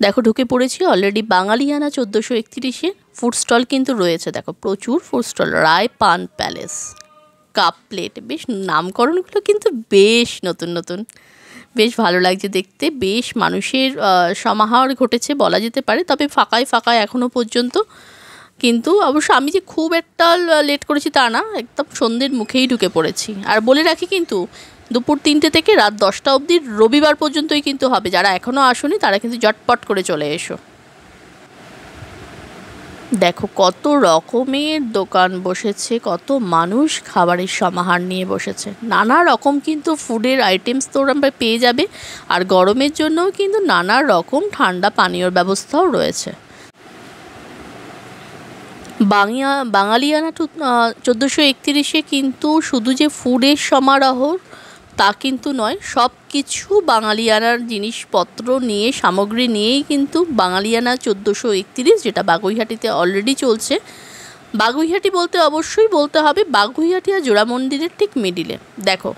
দেখো ঢুকে পড়েছি অলরেডি বাঙালিয়ানা 1431-এ। ফুড স্টল কিন্তু রয়েছে, দেখো প্রচুর ফুড স্টল। রায় পান প্যালেস, কাপ প্লেট, বেশ নামকরণগুলো কিন্তু বেশ নতুন নতুন, বেশ ভালো লাগছে দেখতে। বেশ মানুষের সমাহার ঘটেছে বলা যেতে পারে, তবে ফাঁকায় ফাঁকায় এখনও পর্যন্ত। কিন্তু অবশ্য আমি যে খুব একটা লেট করেছি তা না, একদম সন্ধ্যের মুখেই ঢুকে পড়েছি। আর বলে রাখি কিন্তু দুপুর 3টে থেকে রাত 10টা অবধি রবিবার পর্যন্তই কিন্তু হবে। যারা এখনও আসেনি তারা কিন্তু ঝটপট করে চলে এসো। দেখো কত রকমের দোকান বসেছে, কত মানুষ খাবারের সমাহার নিয়ে বসেছে। নানা রকম কিন্তু ফুডের আইটেমস তো আমরা পেয়ে যাবে। আর গরমের জন্যও কিন্তু নানা রকম ঠান্ডা পানীয়র ব্যবস্থাও রয়েছে। বাঙালিয়ানা 1431-এ কিন্তু শুধু যে ফুডের সমারোহ তা কিন্তু নয়, সব কিছু বাঙালিয়ানার জিনিসপত্র নিয়ে, সামগ্রী নিয়েই কিন্তু বাঙালিয়ানা 1431, যেটা বাগুইহাটিতে অলরেডি চলছে। বাগুইহাটি বলতে অবশ্যই বলতে হবে বাগুইহাটি আর জোড়া মন্দিরের ঠিক মিডিলে। দেখো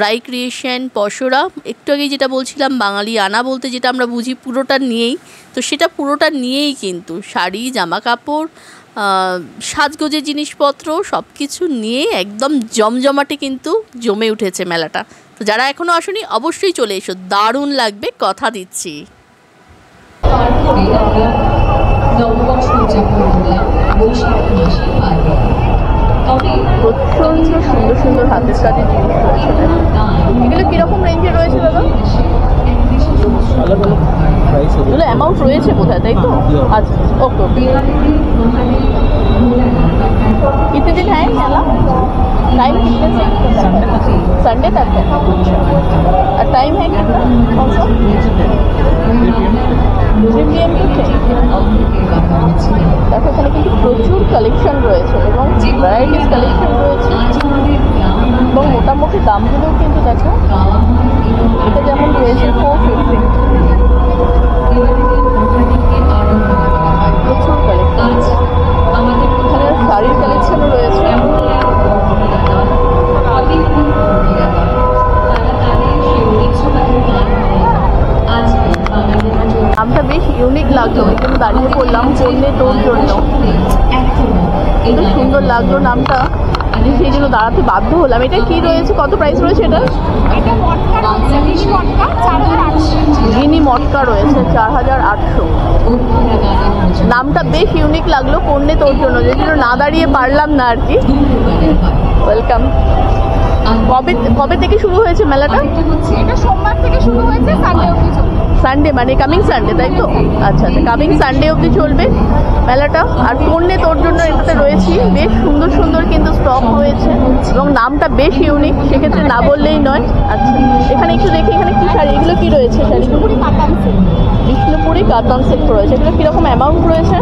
রাই ক্রিয়েশন, পসরা, একটু আগেই যেটা বলছিলাম বাঙালিয়ানা বলতে যেটা আমরা বুঝি পুরোটা নিয়েই, তো সেটা পুরোটা নিয়েই কিন্তু শাড়ি, জামা কাপড়, সাজগোজের জিনিসপত্র সব কিছু নিয়ে একদম জমজমাটে কিন্তু জমে উঠেছে মেলাটা। তো যারা এখনও আসেনি অবশ্যই চলে এসো, দারুণ লাগবে, কথা দিচ্ছি। প্রচণ্ড সুন্দর সুন্দর হাতের কাজের জিনিস রয়েছে। এগুলো কীরকম রেঞ্জে রয়েছে দাদা? এগুলো অ্যামাউন্ট রয়েছে বোধহয়, তাই তো? আচ্ছা ওকে ওকে। कितने दिन है मेला? टाइम कितने से? संडे तक है। और टाइम है कितना? कौन सा? 3 PM टू 10। দেখো এখানে কিন্তু প্রচুর কালেকশন রয়েছে এবং ভ্যারাইটিস কালেকশন রয়েছে এবং মোটামুটি দামগুলোও কিন্তু দেখো, এটা যেমন রয়েছে 450। প্রচুর কালেকশন, এখানে শাড়ির কালেকশনও রয়েছে। নামটা বেশ ইউনিক লাগলো, ওই জন্য দাঁড়িয়ে পড়লাম পড়লে তোর জন্য। এত সুন্দর লাগলো নামটা, সেই জন্য দাঁড়াতে বাধ্য হলাম। এটা কি রয়েছে, কত প্রাইস রয়েছে এটা? গিনি মটকা রয়েছে 4800। নামটা বেশ ইউনিক লাগলো, পড়লে তোর জন্য, যে জন্য না দাঁড়িয়ে পারলাম না আর কি। ওয়েলকাম। কবে থেকে শুরু হয়েছে মেলাটা? এটা সোমবার থেকে শুরু হয়েছে, সানডে অবধি চলবে। সানডে মানে কামিং সানডে, তাই তো? আচ্ছা আচ্ছা, কামিং সানডে অবধি চলবে মেলাটা। আর পড়লে তোর জন্য এটাতে রয়েছি, বেশ সুন্দর সুন্দর কিন্তু স্টক রয়েছে এবং নামটা বেশ ইউনিক, সেক্ষেত্রে না বললেই নয়। আচ্ছা এখানে একটু দেখি, এখানে কি শাড়ি, এগুলো কি রয়েছে? বিষ্ণুপুরি কাতান সেট। বিষ্ণুপুরি কাতান সেট রয়েছে। এগুলো কীরকম অ্যামাউন্ট রয়েছে?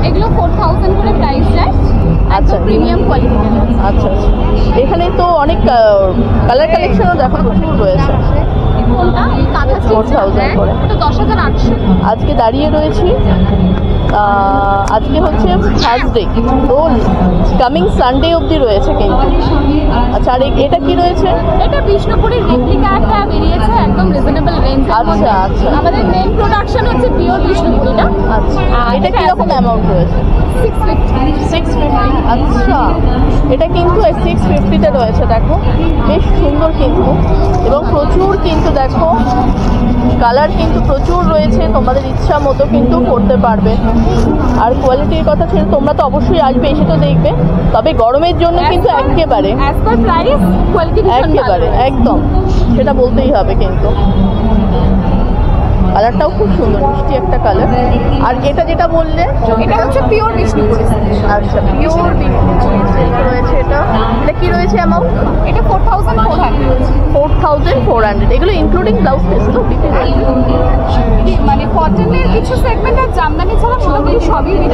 এগুলো 4000 করে প্রাইস যায়। আচ্ছা প্রিমিয়াম কোয়ালিটি। আচ্ছা আচ্ছা, এখানে তো অনেক কালার কালেকশনও দেখো প্রচুর রয়েছে। 4000 করে, 10800। আজকে দাঁড়িয়ে রয়েছি, আজকে হচ্ছে থার্সডে, তো কামিং সানডে অবধি রয়েছে কিন্তু। আচ্ছা আর এটা কি রয়েছে? এটা বিষ্ণুপুরের রেপ্লিকা একটা বেরিয়েছে, একদম রিজনেবল রেঞ্জ। আচ্ছা আচ্ছা, আমাদের মেইন প্রোডাকশন হচ্ছে পিওর বিষ্ণুপুরিটা। আচ্ছা এটা কীরকম অ্যামাউন্ট রয়েছে? 650। আচ্ছা এটা কিন্তু 650-তে রয়েছে, দেখো বেশ সুন্দর কিন্তু, এবং প্রচুর কিন্তু দেখো কালার কিন্তু প্রচুর রয়েছে, তোমাদের ইচ্ছা মতো কিন্তু করতে পারবে। আর কোয়ালিটির কথা ছিল, তোমরা তো অবশ্যই আসবে, এসে তো দেখবে। তবে গরমের জন্য কিন্তু একেবারে একেবারে একদম, সেটা বলতেই হবে কিন্তু। কালারটাও খুব সুন্দর, মিষ্টি একটা কালার। আর এটা যেটা বললে, এটা হচ্ছে পিওর বিষ্ণুপুরি। আচ্ছা পিওর বিষ্ণুপুরি সিল্ক রয়েছে। এটা কি রয়েছে অ্যামাউন্ট? এটা 4400। এগুলো ইনক্লুডিং ব্লাউজ পিস তো? মানে কটনের কিছু সেগমেন্ট আর জামদানি ছাড়া মোটামুটি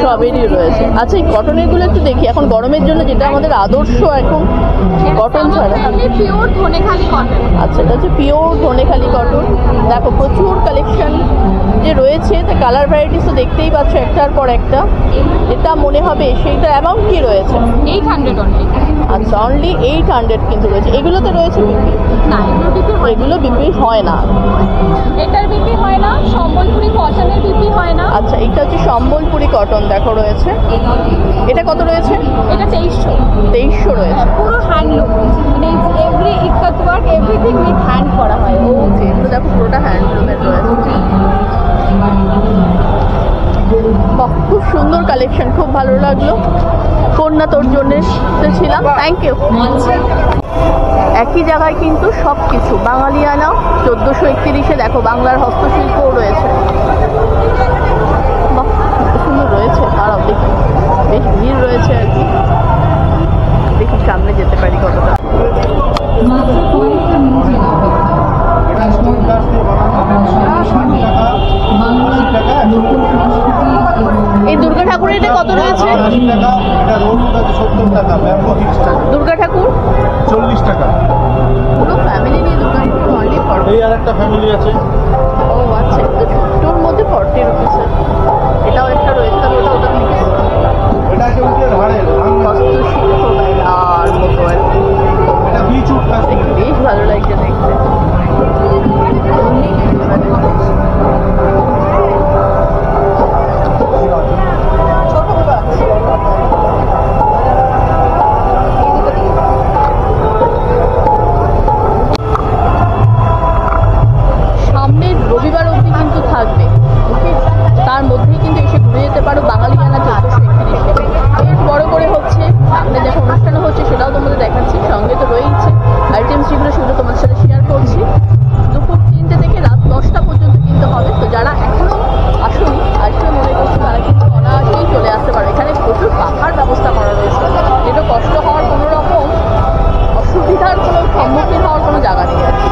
সবেরই রয়েছে। আচ্ছা এই কটনেরগুলো একটু দেখি, এখন গরমের জন্য যেটা আমাদের আদর্শ এখন কটন ছাড়া। Pure Dhaniakhali cotton. আচ্ছা এটা হচ্ছে পিওর ধনেখালি কটন। দেখো প্রচুর কালেকশন যে রয়েছে, তা কালার ভ্যারাইটিস তো দেখতেই পাচ্ছ একটার পর একটা। এটা মনে হবে সেইটার অ্যামাউন্ট কি রয়েছে? 800 অনলি। আচ্ছা অনলি 800 কিন্তু রয়েছে। এগুলোতে রয়েছে বিক্রি? না এগুলো বিক্রি হয়, এগুলো বিক্রি হয় না। এটার বিক্রি হয় না। সম্বলপুরি কটনের বিক্রি সম্বলপুরি কটন দেখো রয়েছে। এটা কত রয়েছে? এটা 2300। 2300 রয়েছে। পুরো হ্যান্ডলুম, মানে every ikat work everything with hand করা হয়। ওকে, এগুলো দেখো পুরোটা হ্যান্ডলুমের রয়েছে। বাহ, খুব সুন্দর কালেকশন, খুব ভালো লাগলো। কন্যা তোর জন্য ছিলাম, থ্যাংক ইউ। একই জায়গায় কিন্তু সব কিছু বাঙালিয়ানা 1431-এ দেখো বাংলার হস্তশিল্পও রয়েছে। বাহ, সুন্দর রয়েছে। আর দেখি বেশ ভিড় রয়েছে আর কি, দেখি সামনে যেতে পারি কতটা। এই দুর্গা ঠাকুরের এটা কত রয়েছে? দুর্গা ঠাকুর 40 টাকা। পুরো ফ্যামিলি নিয়ে দুর্গা ঠাকুর অনেক বড়। এই আর একটা ফ্যামিলি আছে। ও আচ্ছা, তো ছোট্টর মধ্যে 40 রুপিসের। এটাও একটা রয়েছে, তবে ওটা ওটা লিখে এটা আছে উটের হাড়ের হস্তশিল্প মেলার মতো আর কি। এটা বিচ উট আছে। বেশ ভালো লাগছে দেখতে। সামনের রবিবার অবধি কিন্তু থাকবে, ওকে? তার মধ্যেই কিন্তু এসে ঘুরে যেতে পারো বাঙালিয়ানা 1431-এ। বেশ বড় করে হচ্ছে, সামনে যখন অনুষ্ঠানও হচ্ছে সেটাও তোমাদের দেখাচ্ছি, সঙ্গে তো রয়েছে আইটেমস যেগুলো সেগুলো তোমাদের সাথে শেয়ার করছি। দুপুর 3টে থেকে রাত 10টা পর্যন্ত কিন্তু হবে। তো যারা এখনও আসেনি, আসবে মনে করছো, তারা কিন্তু অনায়াসেই চলে আসতে পারো। এখানে প্রচুর পাখার ব্যবস্থা করা রয়েছে, যেটা কষ্ট হওয়ার কোনো রকম অসুবিধার কোনো সম্মুখীন হওয়ার কোনো জায়গা নেই আর কি।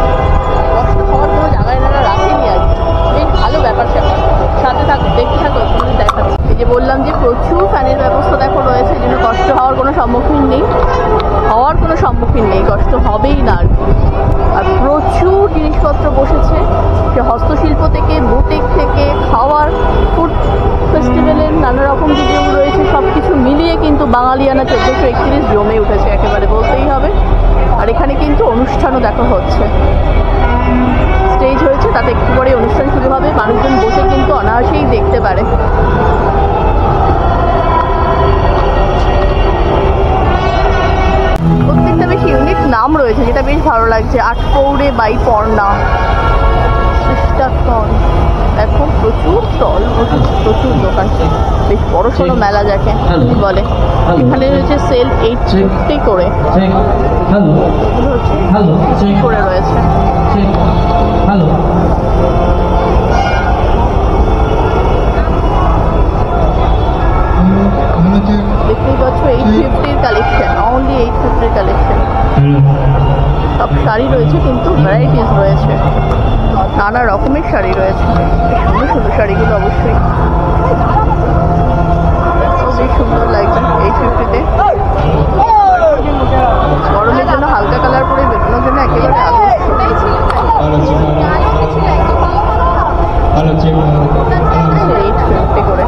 কষ্ট হওয়ার কোনো জায়গায় এনারা রাখেনি আর কি। বেশ ভালো ব্যাপার স্যাপার। সাথে থাকো, দেখতে থাকো, তোমাদের দেখাচ্ছি। এই যে বললাম যে প্রচুর ফ্যানের ব্যবস্থা দেখো রয়েছে, যেন কষ্ট হওয়ার কোনো সম্মুখীন নেই, কষ্ট হবেই না আর কি। আর প্রচুর জিনিসপত্র বসেছে, সে হস্তশিল্প থেকে, বুটিক থেকে, খাওয়ার, ফুড ফেস্টিভ্যালের নানা রকম যেগুলো রয়েছে সব কিছু মিলিয়ে কিন্তু বাঙালিয়ানা 1431 জমে উঠেছে একেবারে বলতেই হবে। আর এখানে কিন্তু অনুষ্ঠানও দেখা হচ্ছে, স্টেজ হয়েছে, তাতে একটু পরে অনুষ্ঠান শুরু হবে। মানুষজন বসে কিন্তু অনায়াসেই দেখতে পারে। প্রত্যেকটা বেশ ইউনিক নাম রয়েছে, যেটা বেশ ভালো লাগছে। আটপৌরে বাই পর্ণা, শিষ্টাক্ষণ, এখন প্রচুর স্টল, প্রচুর দোকান, বেশ বড় সড়ো মেলা যাকে বলে। এখানে রয়েছে সেল 850 করে, করে রয়েছে। দেখতেই পাচ্ছ 850-র কালেকশন, অনলি 850-র কালেকশন। সব শাড়ি রয়েছে, কিন্তু ভ্যারাইটিস রয়েছে, নানা রকমের শাড়ি রয়েছে। সুন্দর সুন্দর শাড়িগুলো অবশ্যই বেশ সুন্দর লাগছে 850-তে। গরমের জন্য হালকা কালার করে বেরোনোর জন্য একেবারে আদর্শ। 850 করে।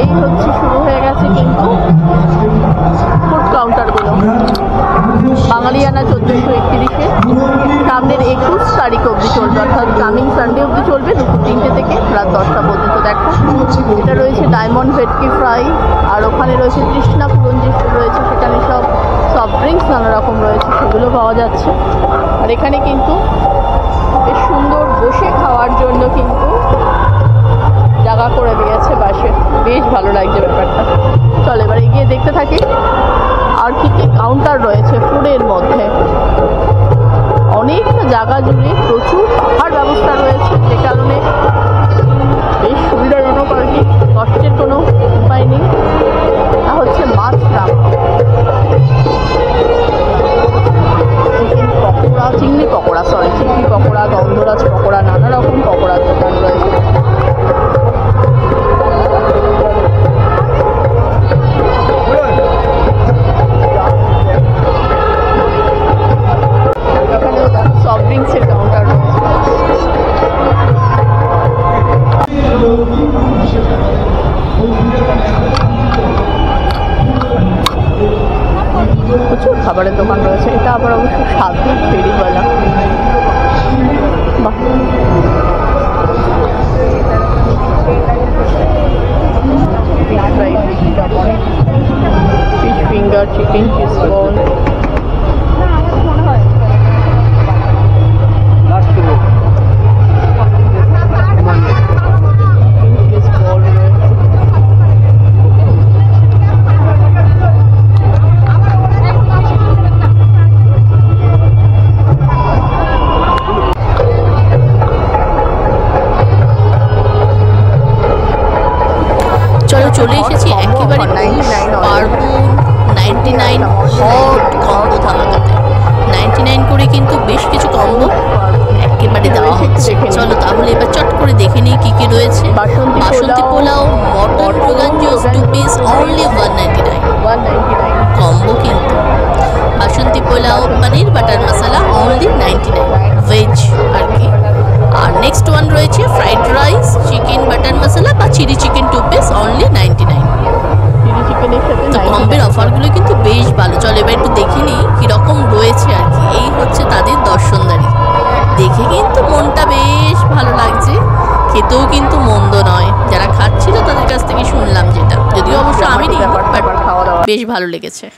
এই হচ্ছে শুরু হয়ে গেছে কিন্তু ফুড কাউন্টারগুলো বাঙালিয়ানা 1431-এ। সামনের 21 তারিখ অবধি চলবে, অর্থাৎ কামিং সানডে অবধি চলবে, দুপুর 3টে থেকে রাত 10টা পর্যন্ত। দেখো এটা রয়েছে ডায়মন্ড ভেটকি ফ্রাই, আর ওখানে রয়েছে তৃষ্ণা পূরণ যে রয়েছে, সেখানে সব সফট ড্রিঙ্কস নানা রকম রয়েছে, সেগুলো পাওয়া যাচ্ছে। আর এখানে কিন্তু বেশ সুন্দর বসে খাওয়ার জন্য কিন্তু জায়গা করে দিয়েছে বাসে, বেশ ভালো লাগছে ব্যাপারটা। চল এবার এগিয়ে দেখতে থাকি আর কি কি কাউন্টার রয়েছে ফুডের মধ্যে। অনেকটা জায়গা জুড়ে প্রচুর খাওয়ার ব্যবস্থা রয়েছে, যে কারণে বেশ সুবিধাজনক আর কি, কষ্টের কোনো উপায় নেই। তা হচ্ছে মাছ রান্না, চিকেন পকোড়া, চিংড়ি পকোড়া, চিংড়ি পকোড়া, গন্ধরাজ পকোড়া, নানা রকম পকোড়ার দোকান রয়েছে। এখানেও সফট ড্রিঙ্কসের কাউন্টার রয়েছে। প্রচুর খাবারের দোকান রয়েছে। এটা আবার অবশ্য সাথী ফেরিওয়ালা, বাহ। Fried fish finger, chicken cheese ball, চলে এসেছি একেবারে পার্বণ 99 হট কম্বো ধামাকাতে। 99 করে কিন্তু বেশ কিছু কম্বো একেবারে দেওয়া হচ্ছে। চলো তাহলে এবার চট করে দেখে নিই কি কি রয়েছে। বাসন্তী পোলাও, মটন রোগান জোস 2 পিস অনলি 199 কম্বো কিন্তু। Basanti pulao paneer butter masala only 99 veg আর কি। আর নেক্সট ওয়ান রয়েছে fried rice chicken butter masala বা chili chicken 2 piece only 99। Chili চিকেনের সাথে তো কম্বের অফারগুলো কিন্তু বেশ ভালো। চলো এবার একটু দেখে নিই কীরকম রয়েছে আর কি। এই হচ্ছে তাদের দর্শনদারি, দেখে কিন্তু মনটা বেশ ভালো লাগছে, খেতেও কিন্তু মন্দ নয়। যারা খাচ্ছিল তাদের কাছ থেকে শুনলাম যেটা, যদিও অবশ্য আমি নিই, বাট বেশ ভালো লেগেছে।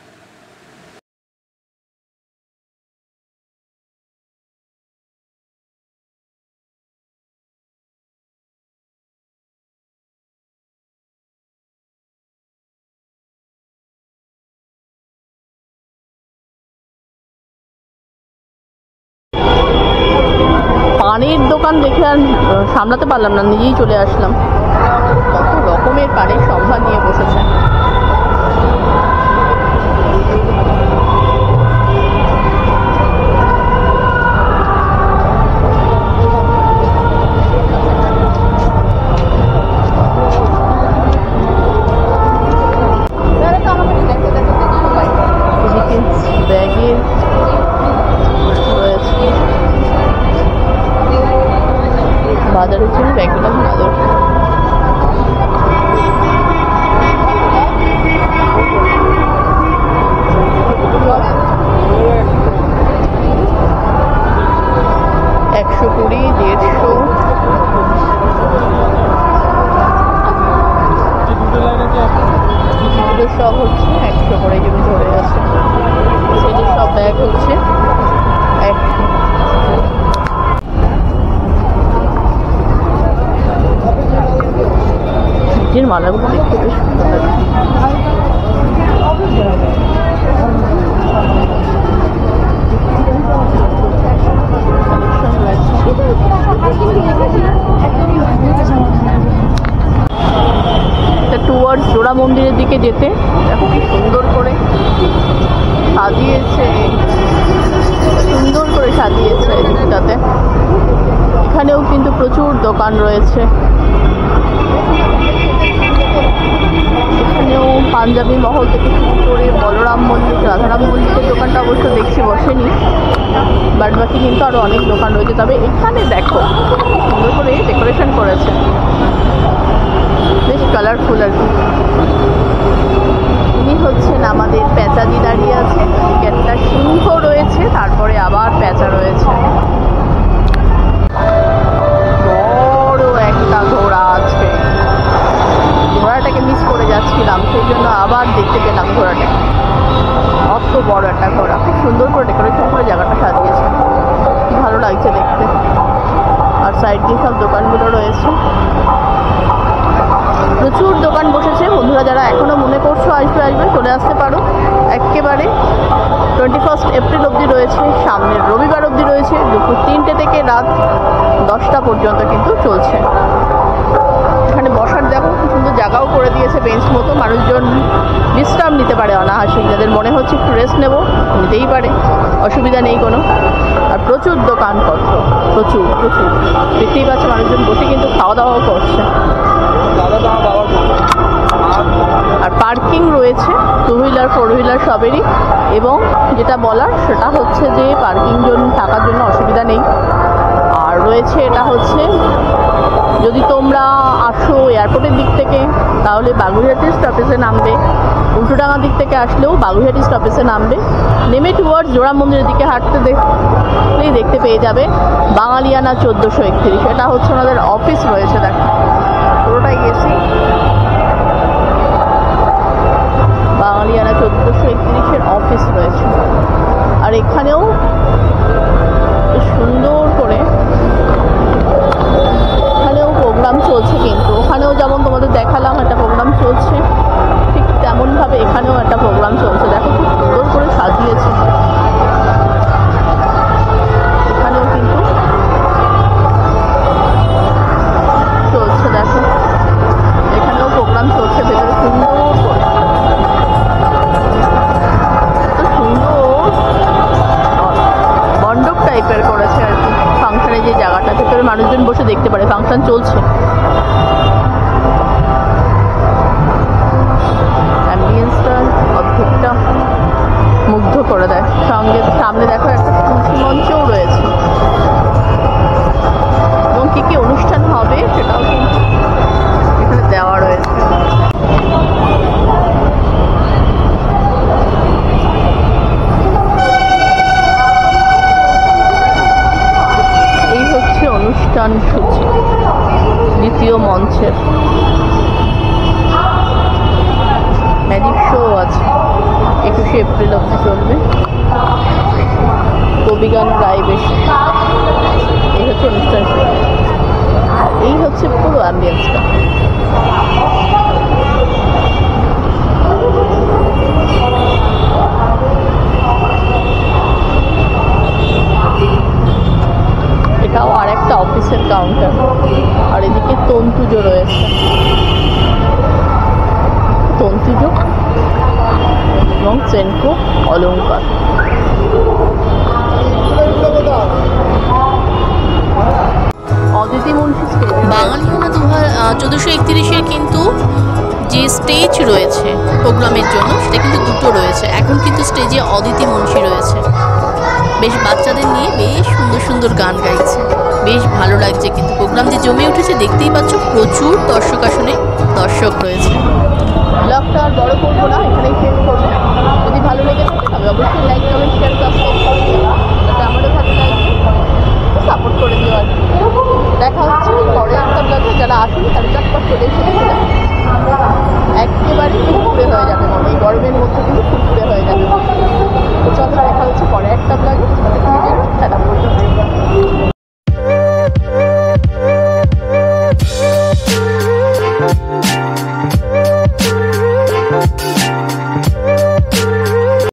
পানের দোকান দেখে আর সামলাতে পারলাম না, নিজেই চলে আসলাম। কত রকমের পানের সম্ভার নিয়ে বসেছে। ব্যাগের রয়েছে, বাজারের জন্য ব্যাগগুলো আদর। সব হচ্ছে 100 করে, যেগুলো ধরে আছে সেগুলো সব ব্যাগ হচ্ছে 100। নিজের মালাগুলো দেখতে বেশ সুন্দর লাগে। টুয়ার্ডস জোড়া মন্দিরের দিকে যেতে দেখো কি সুন্দর করে সাজিয়েছে, সুন্দর করে সাজিয়েছে দিকটাতে। এখানেও কিন্তু প্রচুর দোকান রয়েছে। এখানেও পাঞ্জাবি মহল থেকে শুরু করে বলরাম মন্দির, রাধারাম মন্দিরের দোকানটা অবশ্য দেখছি বসেনি, বাদ বাকি কিন্তু আরও অনেক দোকান রয়েছে। তবে এখানে দেখো সুন্দর করে ডেকোরেশন করেছে, বেশ কালারফুল আর কি। ইনি হচ্ছেন আমাদের পেঁচাদি দাঁড়িয়ে আছে, একটা সিংহ রয়েছে, তারপরে আবার পেঁচা রয়েছে, বড় একটা ঘোড়া আছে। ঘোড়াটাকে মিস করে যাচ্ছিলাম, সেই জন্য আবার দেখতে পেলাম ঘোড়াটাকে। অত বড় একটা ঘোড়া, খুব সুন্দর করে ডেকোরেশন করে জায়গাটা সাজিয়েছে, কি ভালো লাগছে দেখতে। আর সাইড দিয়ে সব দোকানগুলো রয়েছে, প্রচুর দোকান বসেছে। বন্ধুরা যারা এখনও মনে করছো আসবে চলে আসতে পারো। একেবারে 21 এপ্রিল অবধি রয়েছে, সামনের রবিবার অবধি রয়েছে, দুপুর 3টে থেকে রাত 10টা পর্যন্ত কিন্তু চলছে। এখানে বসার দেখো খুব সুন্দর জায়গাও করে দিয়েছে, বেঞ্চ মতো, মানুষজন বিশ্রাম নিতে পারে অনাহাসে। যাদের মনে হচ্ছে একটু রেস্ট নেবো নিতেই পারে, অসুবিধা নেই কোনো। আর প্রচুর দোকানপত্র, প্রচুর প্রচুর দেখতেই পাচ্ছে, মানুষজন বসে কিন্তু খাওয়া দাওয়াও করছে। আর পার্কিং রয়েছে 2 হুইলার 4 হুইলার সবেরই। এবং যেটা বলার সেটা হচ্ছে যে পার্কিং জন্য থাকার জন্য অসুবিধা নেই। আর রয়েছে এটা হচ্ছে যদি তোমরা আসো এয়ারপোর্টের দিক থেকে তাহলে বাগুইহাটি স্টপেজে নামবে, উল্টোডাঙ্গার দিক থেকে আসলেও বাগুইহাটি স্টপেজে নামবে, নেমে টুয়ার্ডস জোড়া মন্দিরের দিকে হাঁটতে দেখলেই দেখতে পেয়ে যাবে বাঙালিয়ানা 1431। এটা হচ্ছে ওনাদের অফিস রয়েছে, দেখো পুরোটাই গেছি। 1431-এর অফিস রয়েছে। আর এখানেও সুন্দর করে এখানেও প্রোগ্রাম চলছে, কিন্তু ওখানেও যেমন তোমাদের দেখালাম একটা প্রোগ্রাম চলছে, ঠিক তেমনভাবে এখানেও একটা প্রোগ্রাম চলছে। দেখো খুব সুন্দর করে সাজিয়েছে। এখানেও কিন্তু চলছে, দেখো এখানেও প্রোগ্রাম চলছে ভেতরে সুন্দর করে। সুন্দর মণ্ডপ টাইপের করেছে আর কি, ফাংশনের যে জায়গাটা ভেতরে মানুষজন বসে দেখতে পারে ফাংশন চলছে। অ্যাম্বিয়েন্সটা অদ্ভুতটা মুগ্ধ করে দেয়। সঙ্গে সামনে দেখো একটা তুলসী মঞ্চও রয়েছে, এবং কী কী অনুষ্ঠান হবে সেটাও কিন্তু এখানে দেওয়া রয়েছে। এই হচ্ছে অনুষ্ঠান সূচি দ্বিতীয় মঞ্চের। ম্যাজিক শো আছে 21শে এপ্রিল অবধি চলবে। কবিগান রায় বেশি। এই হচ্ছে অনুষ্ঠান সূচি, এই হচ্ছে পুরো অ্যাম্বিয়েন্সটা। এটাও আর একটা অফিসের কাউন্টার, আর এদিকে তন্তুজো রয়েছে, তন্তুজো এবং চেনকো অলংকার। অদিতি মুন্সি স্টেজ বাঙালিয়ানা 1431-এর কিন্তু যে স্টেজ রয়েছে প্রোগ্রামের জন্য সেটা কিন্তু দুটো রয়েছে। এখন কিন্তু স্টেজে অদিতি মুন্সি রয়েছে, বেশ বাচ্চাদের নিয়ে বেশ সুন্দর সুন্দর গান গাইছে, বেশ ভালো লাগছে। কিন্তু প্রোগ্রাম যে জমে উঠেছে দেখতেই পাচ্ছ, প্রচুর দর্শক আসনে দর্শক রয়েছে। ব্লগটা আর বড় করবো না, এখানেই শেষ করবো। যদি ভালো লেগে থাকে তবে অবশ্যই লাইক কমেন্ট শেয়ার সাবস্ক্রাইব করবে।